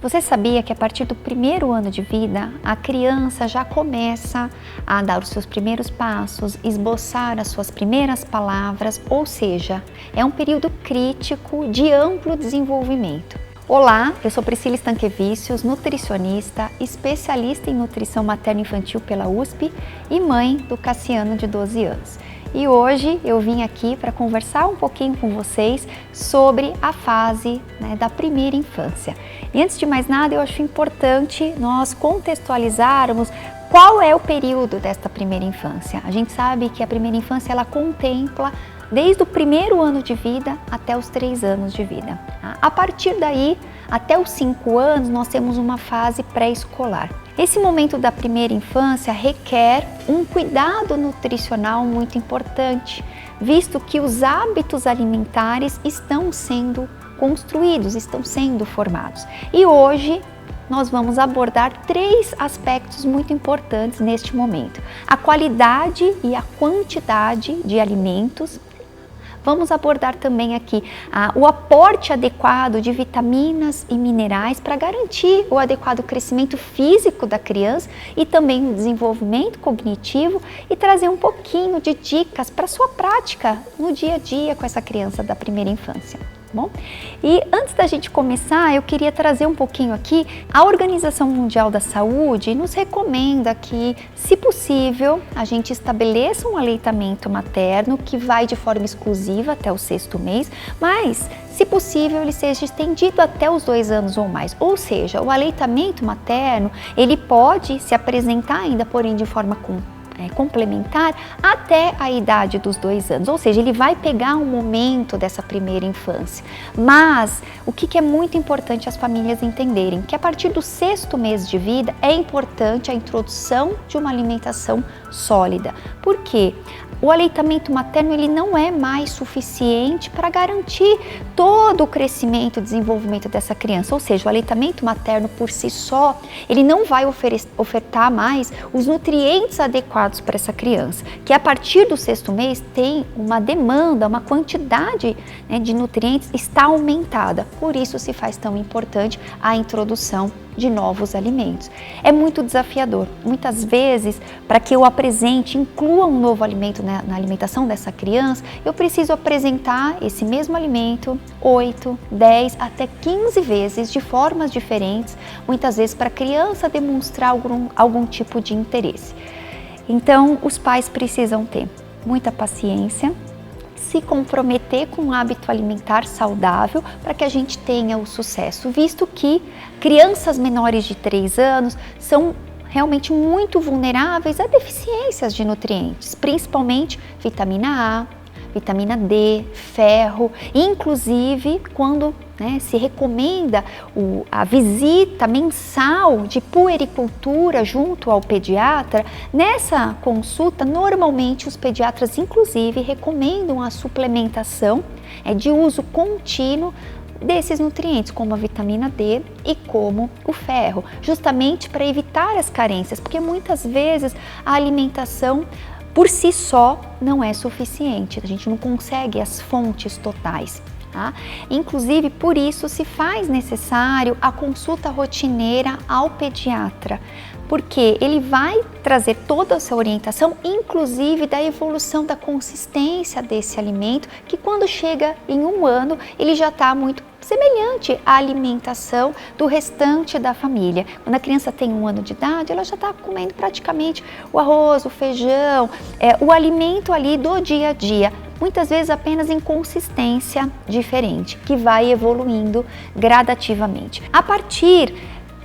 Você sabia que a partir do primeiro ano de vida, a criança já começa a dar os seus primeiros passos, esboçar as suas primeiras palavras, ou seja, é um período crítico de amplo desenvolvimento. Olá, eu sou Priscila Stanquevicius, nutricionista, especialista em nutrição materno-infantil pela USP e mãe do Cassiano de 12 anos. E hoje eu vim aqui para conversar um pouquinho com vocês sobre a fase da primeira infância. E antes de mais nada, eu acho importante nós contextualizarmos qual é o período desta primeira infância. A gente sabe que a primeira infância ela contempla desde o primeiro ano de vida até os 3 anos de vida. A partir daí, até os 5 anos, nós temos uma fase pré-escolar. Esse momento da primeira infância requer um cuidado nutricional muito importante, visto que os hábitos alimentares estão sendo construídos, estão sendo formados. E hoje nós vamos abordar 3 aspectos muito importantes neste momento: a qualidade e a quantidade de alimentos. Vamos abordar também aqui o aporte adequado de vitaminas e minerais para garantir o adequado crescimento físico da criança e também o desenvolvimento cognitivo e trazer um pouquinho de dicas para a sua prática no dia a dia com essa criança da primeira infância. Bom, e antes da gente começar, eu queria trazer um pouquinho aqui. A Organização Mundial da Saúde nos recomenda que, se possível, a gente estabeleça um aleitamento materno que vai de forma exclusiva até o 6º mês, mas, se possível, ele seja estendido até os 2 anos ou mais. Ou seja, o aleitamento materno, ele pode se apresentar ainda, porém, de forma complementar até a idade dos 2 anos, ou seja, ele vai pegar um momento dessa primeira infância. Mas o que é muito importante as famílias entenderem? Que a partir do 6º mês de vida é importante a introdução de uma alimentação sólida. Por quê? O aleitamento materno ele não é mais suficiente para garantir todo o crescimento e desenvolvimento dessa criança, ou seja, o aleitamento materno por si só, ele não vai ofertar mais os nutrientes adequados para essa criança, que a partir do 6º mês tem uma demanda, uma quantidade de nutrientes está aumentada, por isso se faz tão importante a introdução de novos alimentos. É muito desafiador. Muitas vezes, para que eu apresente, inclua um novo alimento na alimentação dessa criança, eu preciso apresentar esse mesmo alimento 8, 10, até 15 vezes de formas diferentes, muitas vezes para a criança demonstrar algum tipo de interesse. Então, os pais precisam ter muita paciência, se comprometer com um hábito alimentar saudável para que a gente tenha o sucesso, visto que crianças menores de 3 anos são realmente muito vulneráveis a deficiências de nutrientes, principalmente vitamina A, vitamina D, ferro, inclusive quando se recomenda a visita mensal de puericultura junto ao pediatra. Nessa consulta, normalmente os pediatras inclusive recomendam a suplementação de uso contínuo desses nutrientes, como a vitamina D e como o ferro, justamente para evitar as carências, porque muitas vezes a alimentação por si só não é suficiente, a gente não consegue as fontes totais. Inclusive, por isso se faz necessário a consulta rotineira ao pediatra, porque ele vai trazer toda essa orientação, inclusive da evolução da consistência desse alimento, que quando chega em 1 ano, ele já está muito semelhante à alimentação do restante da família. Quando a criança tem 1 ano de idade, ela já está comendo praticamente o arroz, o feijão, o alimento ali do dia a dia, muitas vezes apenas em consistência diferente, que vai evoluindo gradativamente. A partir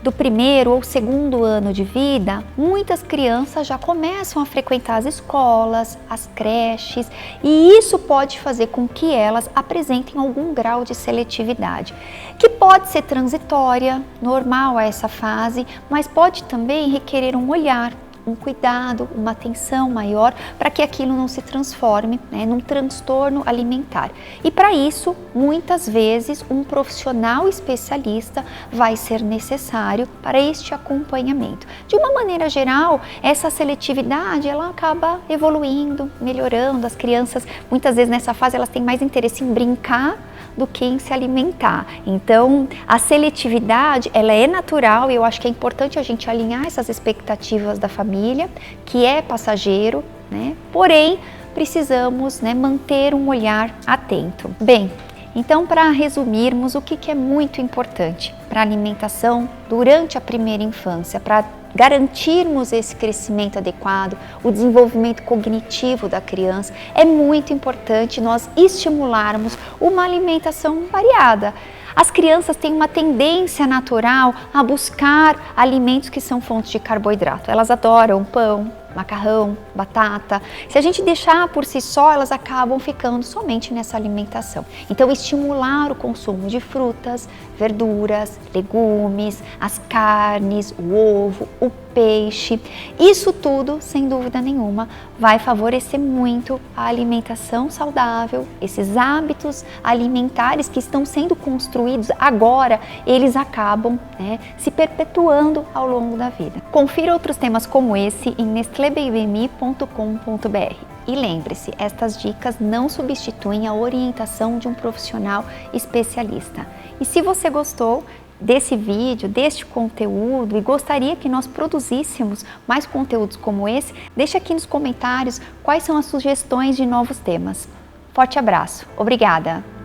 do 1º ou 2º ano de vida, muitas crianças já começam a frequentar as escolas, as creches, e isso pode fazer com que elas apresentem algum grau de seletividade, que pode ser transitória, normal a essa fase, mas pode também requerer um olhar, um cuidado, uma atenção maior para que aquilo não se transforme num transtorno alimentar. E para isso, muitas vezes, um profissional especialista vai ser necessário para este acompanhamento. De uma maneira geral, essa seletividade ela acaba evoluindo, melhorando. As crianças, muitas vezes nessa fase, elas têm mais interesse em brincar do que em se alimentar. Então, a seletividade, ela é natural e eu acho que é importante a gente alinhar essas expectativas da família, que é passageiro, né? Porém, precisamos, né, manter um olhar atento. Bem, então, para resumirmos, o que é muito importante para a alimentação durante a primeira infância, para garantirmos esse crescimento adequado, o desenvolvimento cognitivo da criança, é muito importante nós estimularmos uma alimentação variada. As crianças têm uma tendência natural a buscar alimentos que são fontes de carboidrato. Elas adoram pão, macarrão, batata. Se a gente deixar por si só, elas acabam ficando somente nessa alimentação. Então, estimular o consumo de frutas, verduras, legumes, as carnes, o ovo, o peixe, isso tudo, sem dúvida nenhuma, vai favorecer muito a alimentação saudável, esses hábitos alimentares que estão sendo construídos agora, eles acabam, né, se perpetuando ao longo da vida. Confira outros temas como esse em nestlebabyme.com.br. E lembre-se, estas dicas não substituem a orientação de um profissional especialista. E se você gostou desse vídeo, deste conteúdo e gostaria que nós produzíssemos mais conteúdos como esse, deixe aqui nos comentários quais são as sugestões de novos temas. Forte abraço, obrigada!